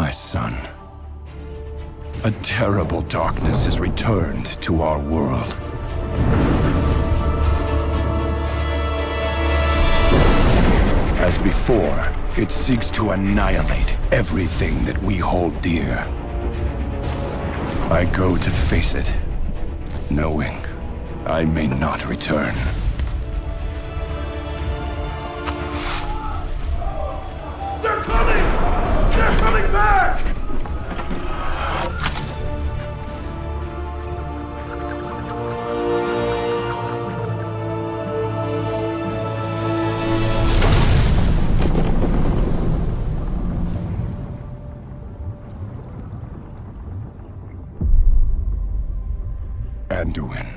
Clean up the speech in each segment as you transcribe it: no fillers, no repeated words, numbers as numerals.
My son, a terrible darkness has returned to our world. As before, it seeks to annihilate everything that we hold dear. I go to face it, knowing I may not return. They're coming! They're coming back! Anduin,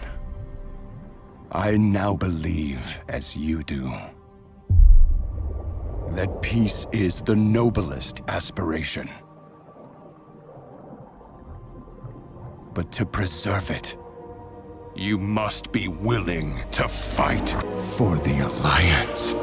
I now believe, as you do, that peace is the noblest aspiration. But to preserve it, you must be willing to fight for the Alliance.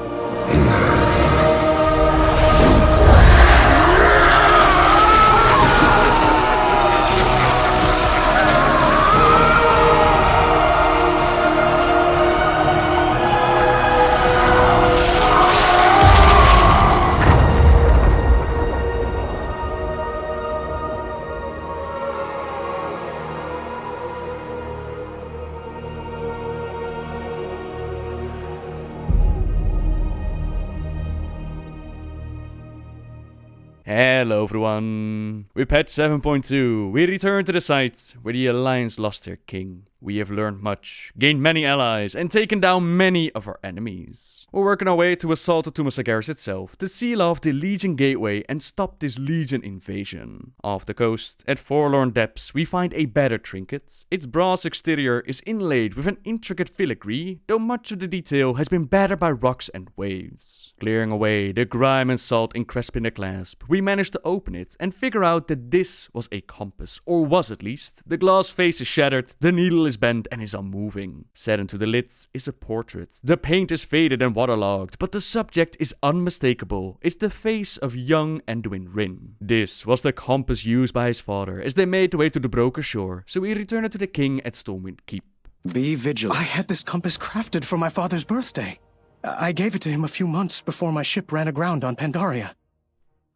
Hello everyone! With patch 7.2, we return to the site where the Alliance lost their king. We have learned much, gained many allies, and taken down many of our enemies. We're working our way to assault the Tomb of Sargeras itself, to seal off the Legion gateway and stop this Legion invasion. Off the coast, at Forlorn Depths, we find a battered trinket. Its brass exterior is inlaid with an intricate filigree, though much of the detail has been battered by rocks and waves. Clearing away the grime and salt encresped in the clasp, we managed to open it and figure out that this was a compass, or was at least. The glass face is shattered, the needle is bent and is unmoving. Set into the lids is a portrait. The paint is faded and waterlogged, but the subject is unmistakable. It's the face of young Anduin Rin. This was the compass used by his father as they made their way to the broken shore, so he returned it to the king at Stormwind Keep. Be vigilant. I had this compass crafted for my father's birthday. I gave it to him a few months before my ship ran aground on Pandaria.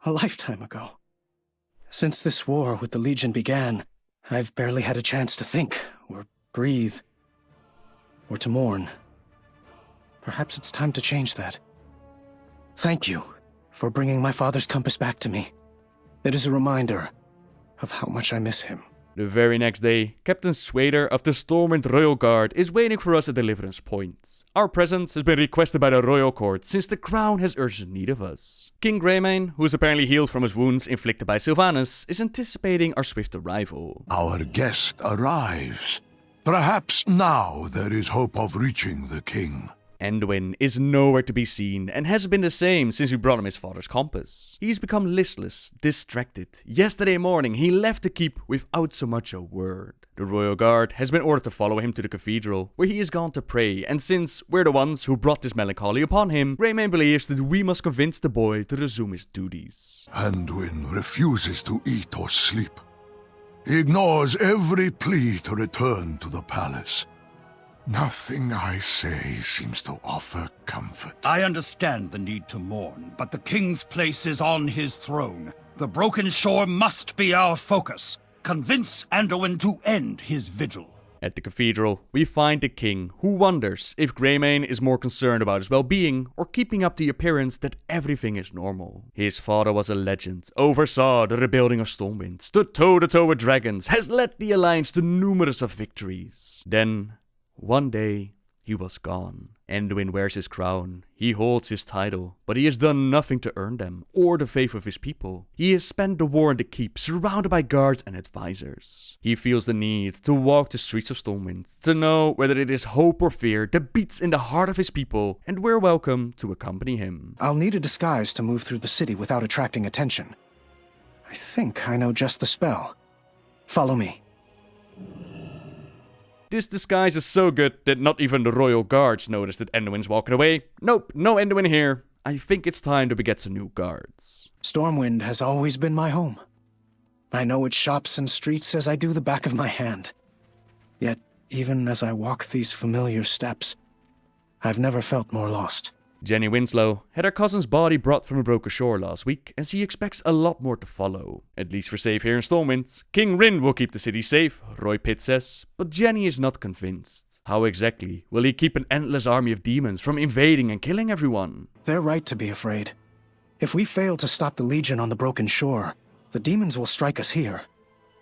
A lifetime ago. Since this war with the Legion began, I've barely had a chance to think, or breathe, or to mourn. Perhaps it's time to change that. Thank you for bringing my father's compass back to me. It is a reminder of how much I miss him. The very next day, Captain Swader of the Stormwind Royal Guard is waiting for us at Deliverance Point. Our presence has been requested by the Royal Court since the Crown has urgent need of us. King Greymane, who is apparently healed from his wounds inflicted by Sylvanas, is anticipating our swift arrival. Our guest arrives. Perhaps now there is hope of reaching the king. Anduin is nowhere to be seen and hasn't been the same since we brought him his father's compass. He's become listless, distracted. Yesterday morning he left the keep without so much a word. The Royal Guard has been ordered to follow him to the cathedral, where he is gone to pray, and since we're the ones who brought this melancholy upon him, Greymane believes that we must convince the boy to resume his duties. Anduin refuses to eat or sleep. He ignores every plea to return to the palace. Nothing I say seems to offer comfort. I understand the need to mourn, but the king's place is on his throne. The broken shore must be our focus. Convince Anduin to end his vigil. At the cathedral, we find the king, who wonders if Greymane is more concerned about his well-being or keeping up the appearance that everything is normal. His father was a legend, oversaw the rebuilding of Stormwind, stood toe-to-toe with dragons, has led the Alliance to numerous of victories. Then, one day, he was gone. Anduin wears his crown, he holds his title, but he has done nothing to earn them, or the faith of his people. He has spent the war in the keep, surrounded by guards and advisors. He feels the need to walk the streets of Stormwind, to know whether it is hope or fear that beats in the heart of his people, and we're welcome to accompany him. I'll need a disguise to move through the city without attracting attention. I think I know just the spell. Follow me. This disguise is so good that not even the royal guards notice that Anduin's walking away. Nope, no Anduin here. I think it's time that we get some new guards. Stormwind has always been my home. I know its shops and streets as I do the back of my hand. Yet, even as I walk these familiar steps, I've never felt more lost. Jenny Winslow had her cousin's body brought from the broken shore last week, and she expects a lot more to follow. At least we're safe here in Stormwind. King Rin will keep the city safe, Roy Pitt says, but Jenny is not convinced. How exactly will he keep an endless army of demons from invading and killing everyone? They're right to be afraid. If we fail to stop the Legion on the broken shore, the demons will strike us here,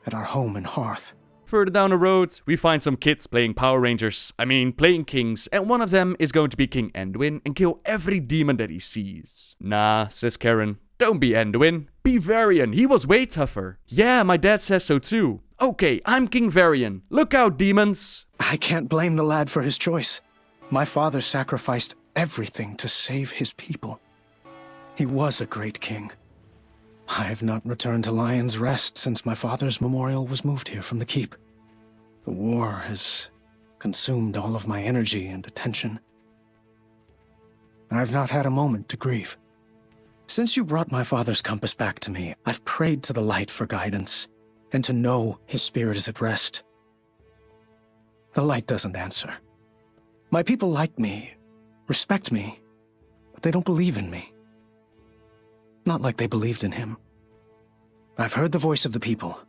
at our home and hearth. Further down the road, we find some kids playing playing kings, and one of them is going to be King Anduin and kill every demon that he sees. Nah, says Karen, don't be Anduin, be Varian, he was way tougher. Yeah, my dad says so too. Okay, I'm King Varian, look out demons! I can't blame the lad for his choice. My father sacrificed everything to save his people. He was a great king. I have not returned to Lion's Rest since my father's memorial was moved here from the keep. The war has consumed all of my energy and attention. I've not had a moment to grieve. Since you brought my father's compass back to me, I've prayed to the light for guidance, and to know his spirit is at rest. The light doesn't answer. My people like me, respect me, but they don't believe in me. Not like they believed in him. I've heard the voice of the people,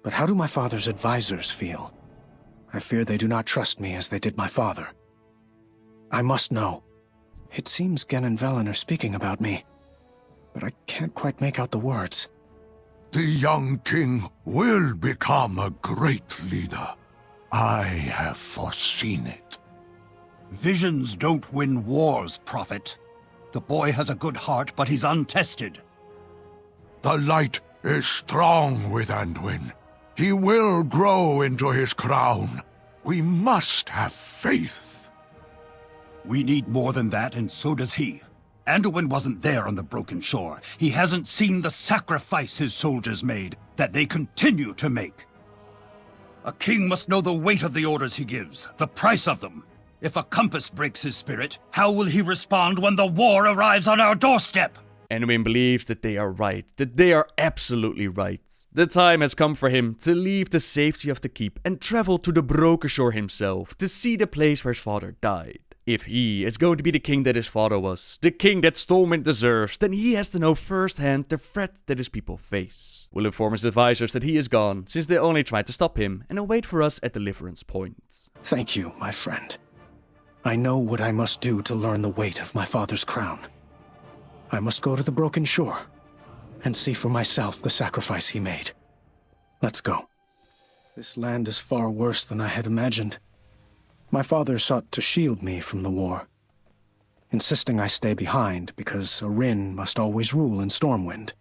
but how do my father's advisors feel? I fear they do not trust me as they did my father. I must know. It seems Gen and Velen are speaking about me, but I can't quite make out the words. The young king will become a great leader. I have foreseen it. Visions don't win wars, Prophet. The boy has a good heart, but he's untested. The light is strong with Anduin. He will grow into his crown. We must have faith. We need more than that, and so does he. Anduin wasn't there on the broken shore. He hasn't seen the sacrifice his soldiers made, that they continue to make. A king must know the weight of the orders he gives, the price of them. If a compass breaks his spirit, how will he respond when the war arrives on our doorstep? Anduin believes that they are right, that they are absolutely right. The time has come for him to leave the safety of the keep and travel to the broken shore himself to see the place where his father died. If he is going to be the king that his father was, the king that Stormwind deserves, then he has to know firsthand the threat that his people face. We'll inform his advisors that he is gone, since they only tried to stop him, and will wait for us at deliverance point. Thank you, my friend. I know what I must do to learn the weight of my father's crown. I must go to the broken shore and see for myself the sacrifice he made. Let's go. This land is far worse than I had imagined. My father sought to shield me from the war, insisting I stay behind because a Rin must always rule in Stormwind.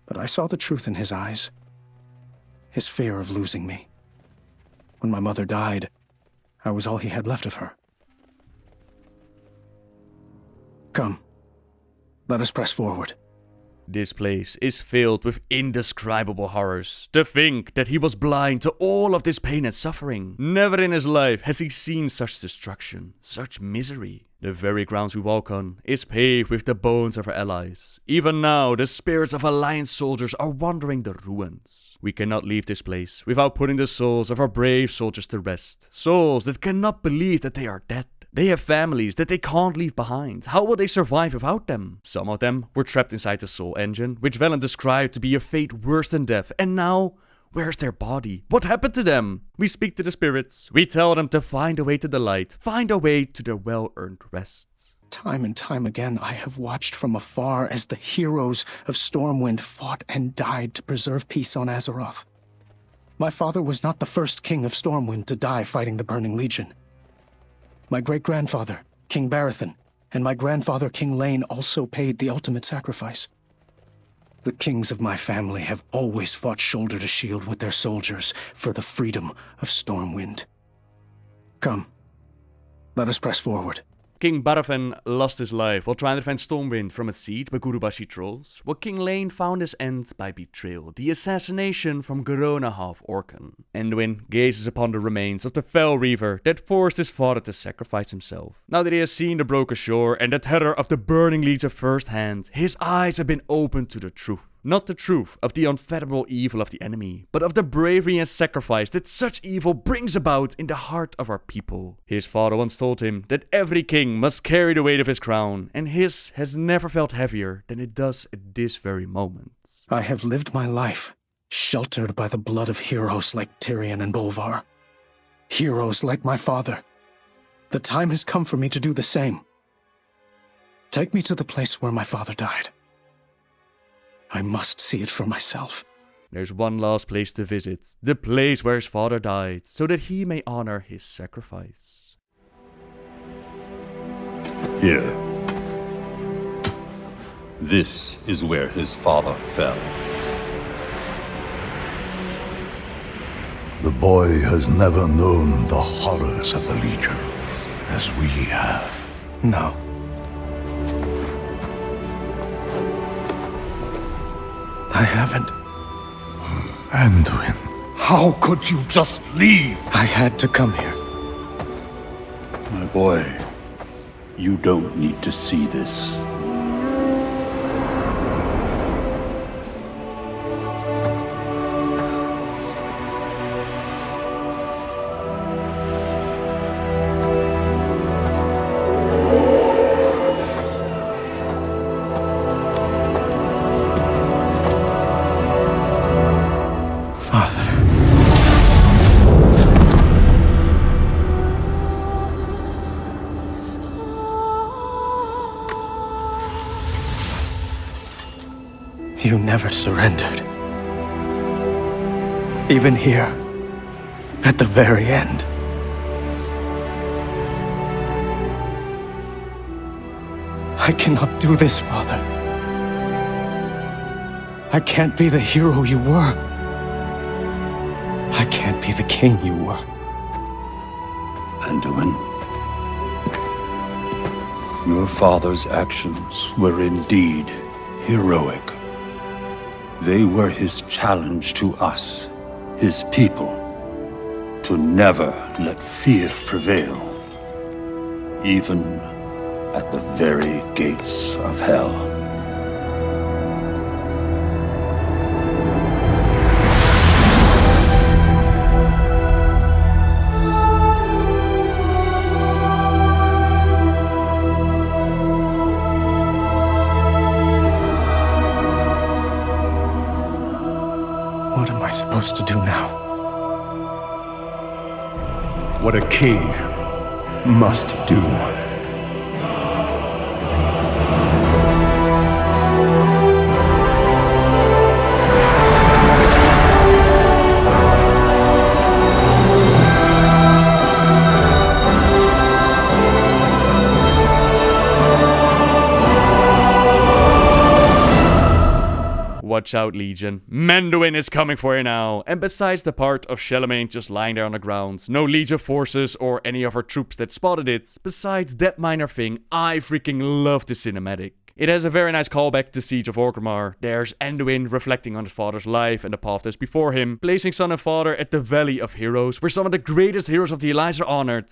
But I saw the truth in his eyes, his fear of losing me. When my mother died, I was all he had left of her. Come, let us press forward. This place is filled with indescribable horrors. To think that he was blind to all of this pain and suffering. Never in his life has he seen such destruction, such misery. The very grounds we walk on is paved with the bones of our allies. Even now, the spirits of Alliance soldiers are wandering the ruins. We cannot leave this place without putting the souls of our brave soldiers to rest. Souls that cannot believe that they are dead. They have families that they can't leave behind. How will they survive without them? Some of them were trapped inside the soul engine, which Velen described to be a fate worse than death. And now, where's their body? What happened to them? We speak to the spirits. We tell them to find a way to the light. Find a way to their well-earned rests. Time and time again, I have watched from afar as the heroes of Stormwind fought and died to preserve peace on Azeroth. My father was not the first king of Stormwind to die fighting the Burning Legion. My great-grandfather, King Barathon, and my grandfather, King Lane, also paid the ultimate sacrifice. The kings of my family have always fought shoulder to shield with their soldiers for the freedom of Stormwind. Come, let us press forward. King Barathon lost his life while trying to defend Stormwind from a siege by Gurubashi trolls, while King Lane found his end by betrayal, the assassination from Garona half-Orcan. Anduin gazes upon the remains of the fell reaver that forced his father to sacrifice himself. Now that he has seen the broken shore and the terror of the burning legion firsthand, his eyes have been opened to the truth. Not the truth of the unfathomable evil of the enemy, but of the bravery and sacrifice that such evil brings about in the heart of our people. His father once told him that every king must carry the weight of his crown, and his has never felt heavier than it does at this very moment. I have lived my life, sheltered by the blood of heroes like Tyrion and Bolvar. Heroes like my father. The time has come for me to do the same. Take me to the place where my father died. I must see it for myself. There's one last place to visit, the place where his father died, so that he may honor his sacrifice. Here. This is where his father fell. The boy has never known the horrors of the Legion, as we have. No. I haven't. Anduin. How could you just leave? I had to come here. My boy, you don't need to see this. You never surrendered. Even here, at the very end. I cannot do this, Father. I can't be the hero you were. I can't be the king you were. Anduin, your father's actions were indeed heroic. They were his challenge to us, his people, to never let fear prevail, even at the very gates of hell. What am I supposed to do now? What a king must do. Watch out, Legion. Anduin is coming for you now. And besides the part of Charlemagne just lying there on the ground, no Legion forces or any of our troops that spotted it, besides that minor thing, I freaking love the cinematic. It has a very nice callback to Siege of Orgrimmar. There's Anduin reflecting on his father's life and the path that's before him, placing son and father at the Valley of Heroes, where some of the greatest heroes of the Alliance are honored.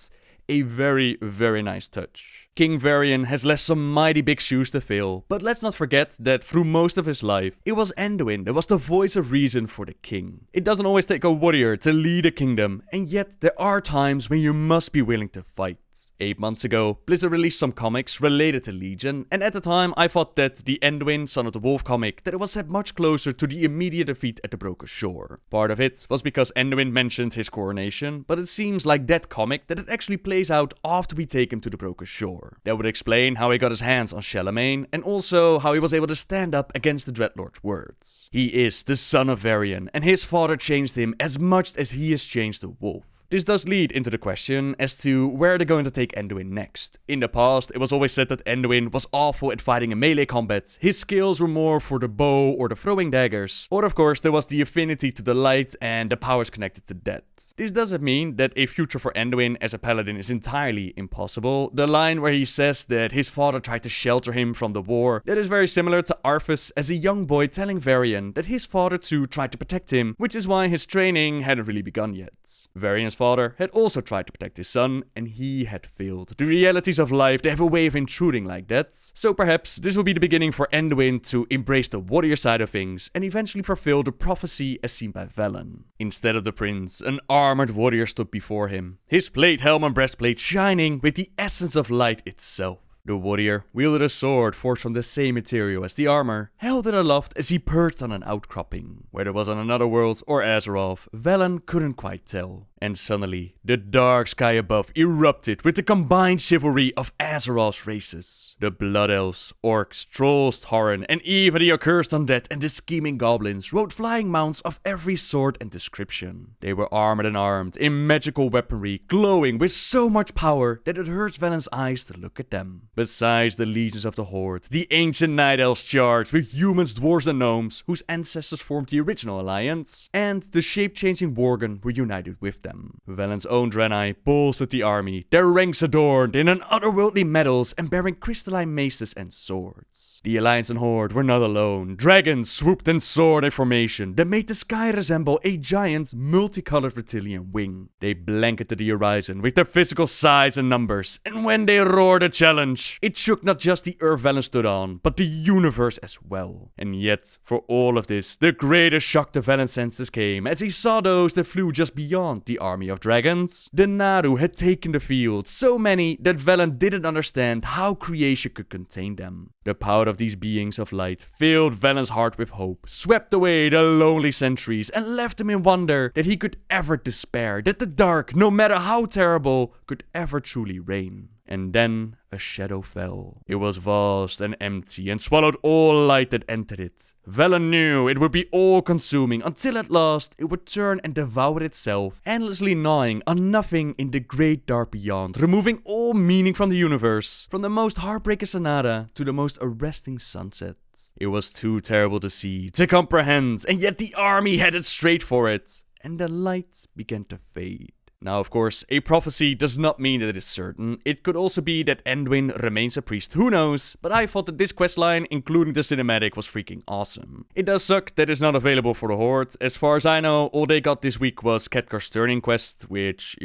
A very, very nice touch. King Varian has left some mighty big shoes to fill, but let's not forget that through most of his life, it was Anduin that was the voice of reason for the king. It doesn't always take a warrior to lead a kingdom, and yet there are times when you must be willing to fight. 8 months ago, Blizzard released some comics related to Legion, and at the time I thought that the Anduin, Son of the Wolf comic, that it was set much closer to the immediate defeat at the Broken Shore. Part of it was because Anduin mentioned his coronation, but it seems like that comic that it actually plays out after we take him to the Broken Shore. That would explain how he got his hands on Charlemagne, and also how he was able to stand up against the Dreadlord's words. He is the son of Varian, and his father changed him as much as he has changed the wolf. This does lead into the question as to where they're going to take Anduin next. In the past, it was always said that Anduin was awful at fighting in melee combat. His skills were more for the bow or the throwing daggers. Or of course, there was the affinity to the light and the powers connected to that. This doesn't mean that a future for Anduin as a paladin is entirely impossible. The line where he says that his father tried to shelter him from the war, that is very similar to Arthas as a young boy telling Varian that his father too tried to protect him, which is why his training hadn't really begun yet. Varian's father had also tried to protect his son, and he had failed. The realities of life, they have a way of intruding like that. So perhaps this will be the beginning for Anduin to embrace the warrior side of things and eventually fulfill the prophecy as seen by Velen. Instead of the prince, an armored warrior stood before him, his plate, helm and breastplate shining with the essence of light itself. The warrior wielded a sword forged from the same material as the armor, held it aloft as he perched on an outcropping. Whether it was on another world or Azeroth, Velen couldn't quite tell. And suddenly, the dark sky above erupted with the combined chivalry of Azeroth's races. The Blood Elves, Orcs, Trolls, Tauren, and even the accursed undead and the scheming goblins rode flying mounts of every sort and description. They were armored and armed in magical weaponry, glowing with so much power that it hurts Velen's eyes to look at them. Besides the legions of the Horde, the ancient Night Elves charged with humans, dwarves, and gnomes, whose ancestors formed the original alliance, and the shape-changing Worgen were united with them. Velen's own Draenei bolstered the army, their ranks adorned in otherworldly metals and bearing crystalline maces and swords. The Alliance and Horde were not alone. Dragons swooped and soared in formation that made the sky resemble a giant, multicolored reptilian wing. They blanketed the horizon with their physical size and numbers, and when they roared a challenge, it shook not just the earth Velen stood on, but the universe as well. And yet, for all of this, the greatest shock to Velen's senses came as he saw those that flew just beyond the army of dragons. The Naru had taken the field, so many that Velen didn't understand how creation could contain them. The power of these beings of light filled Velen's heart with hope, swept away the lonely centuries, and left him in wonder that he could ever despair, that the dark, no matter how terrible, could ever truly reign. And then a shadow fell. It was vast and empty and swallowed all light that entered it. Velen knew it would be all-consuming until at last it would turn and devour itself, endlessly gnawing on nothing in the great dark beyond, removing all meaning from the universe, from the most heartbreaking sonata to the most arresting sunset. It was too terrible to see, to comprehend, and yet the army headed straight for it, and the light began to fade. Now, of course, a prophecy does not mean that it is certain. It could also be that Anduin remains a priest, who knows? But I thought that this questline, including the cinematic, was freaking awesome. It does suck that it's not available for the Horde. As far as I know, all they got this week was Khadgar's Turning quest, which,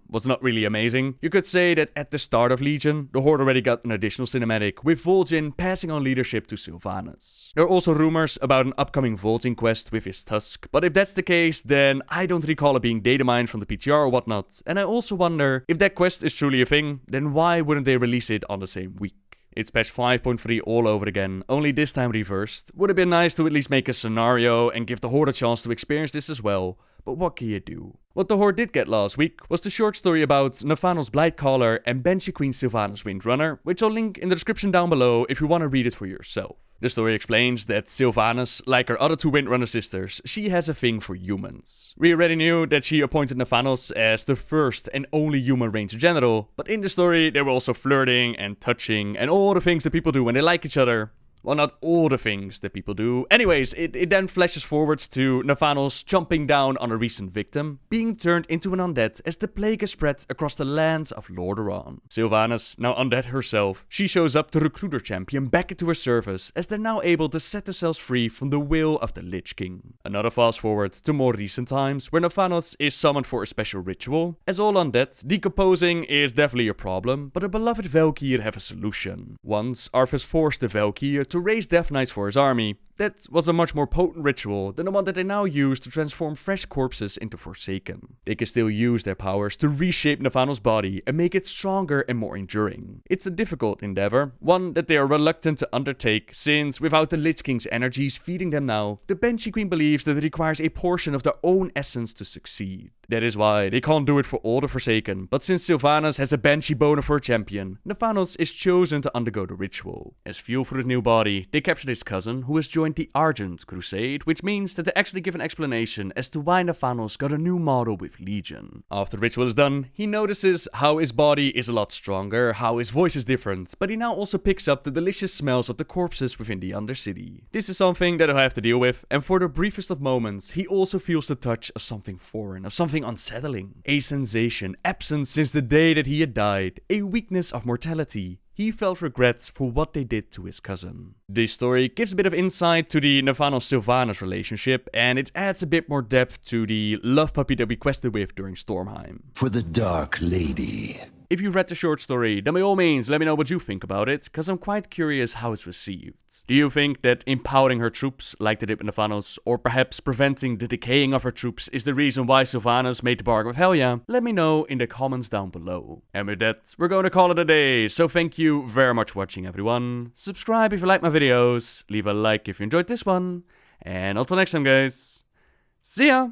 was not really amazing. You could say that at the start of Legion, the Horde already got an additional cinematic, with Vol'jin passing on leadership to Sylvanas. There are also rumors about an upcoming Vol'jin quest with his tusk, but if that's the case, then I don't recall it being data mined from the PTR or whatnot. And I also wonder, if that quest is truly a thing, then why wouldn't they release it on the same week? It's patch 5.3 all over again, only this time reversed. Would have been nice to at least make a scenario and give the Horde a chance to experience this as well, but what can you do? What the Horde did get last week was the short story about Nathanos Blightcaller and Banshee Queen Sylvanas Windrunner, which I'll link in the description down below if you want to read it for yourself. The story explains that Sylvanas, like her other two Windrunner sisters, she has a thing for humans. We already knew that she appointed Nathanos as the first and only human Ranger General, but in the story they were also flirting and touching and all the things that people do when they like each other. Well, not all the things that people do. Anyways, it then flashes forwards to Nathanos jumping down on a recent victim, being turned into an undead as the plague is spread across the lands of Lordaeron. Sylvanas, now undead herself, she shows up to recruit her champion back into her service as they're now able to set themselves free from the will of the Lich King. Another fast forward to more recent times where Nathanos is summoned for a special ritual. As all undead, decomposing is definitely a problem, but a beloved Valkyr have a solution. Once, Arthas forced the Valkyr to raise Death Knights for his army. That was a much more potent ritual than the one that they now use to transform fresh corpses into Forsaken. They can still use their powers to reshape Nathanos' body and make it stronger and more enduring. It's a difficult endeavor, one that they are reluctant to undertake, since without the Lich King's energies feeding them now, the Banshee Queen believes that it requires a portion of their own essence to succeed. That is why they can't do it for all the Forsaken, but since Sylvanas has a Banshee boner for a champion, Nathanos is chosen to undergo the ritual. As fuel for his new body, they captured his cousin, who has joined the Argent Crusade, which means that they actually give an explanation as to why Nathanos got a new model with Legion. After the ritual is done, he notices how his body is a lot stronger, how his voice is different, but he now also picks up the delicious smells of the corpses within the Undercity. This is something that he'll have to deal with, and for the briefest of moments, he also feels the touch of something foreign, of something unsettling. A sensation absent since the day that he had died, a weakness of mortality. he felt regrets for what they did to his cousin. This story gives a bit of insight to the Nathanos-Sylvanas relationship, and it adds a bit more depth to the love puppy that we quested with during Stormheim. For the Dark Lady. If you read the short story, then by all means let me know what you think about it, cause I'm quite curious how it's received. Do you think that empowering her troops, like they did with Nathanos, or perhaps preventing the decaying of her troops is the reason why Sylvanas made the bargain with Helya? Let me know in the comments down below. And with that, we're going to call it a day, so thank you very much for watching everyone. Subscribe if you like my videos, leave a like if you enjoyed this one, and until next time guys, see ya!